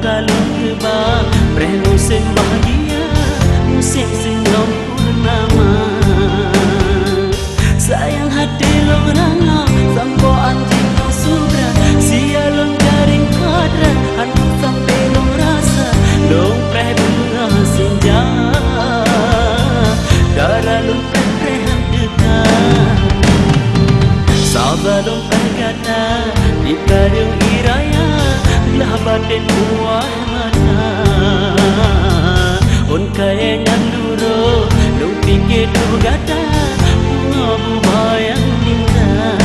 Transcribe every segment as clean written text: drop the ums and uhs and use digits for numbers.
kalung kebang Preh musim bahagia, musim senyum purnama. Sayang hati long rangau, sampo anjing long subra. Sialong jaring kadran, hantu sampai long rasa. Long preh bunga senja, darah long preh dekat. Sabar long preh kata, di karung iraya, lah batin buah mata. On kaya nyanduro, long pikir tu gata, bunga buah yang indah.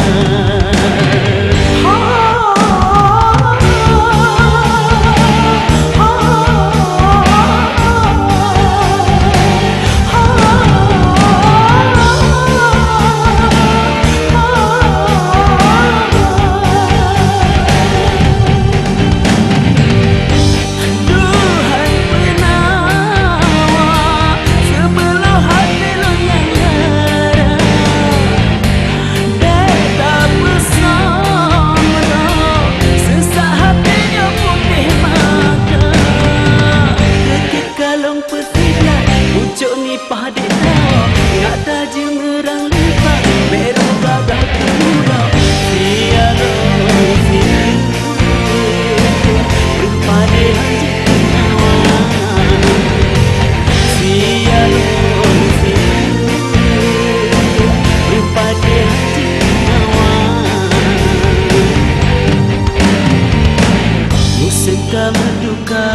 Merduka,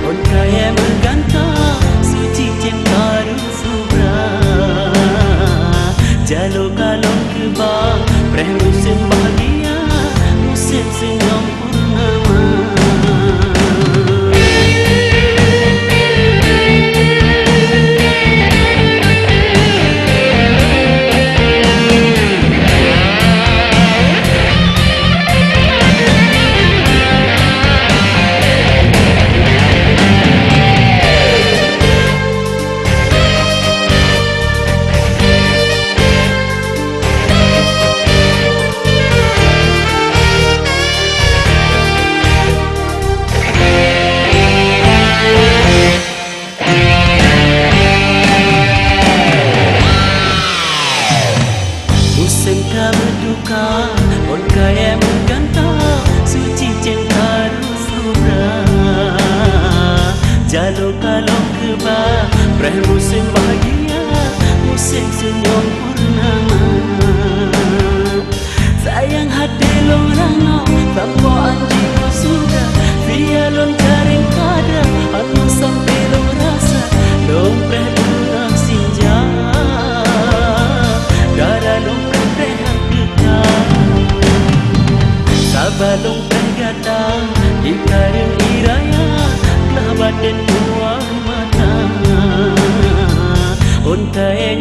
on kaya bergantung, suci cinta rusubra. Jalo kalong kebang, preh musim bahagia, musim senyum purnama. Berduka, on kaya bergantung, suci cinta rusubra. Jalo kalong kebang, preh musim bahagia, musim senyum purnama. Sayang hati long rangau, sampo anjing long suga. Via long jaring kada, anu sampai long rasa. Long preh bunga senja, darah long preh Sabalong pergata, di karung iraya, lah batin buah mata. On kaya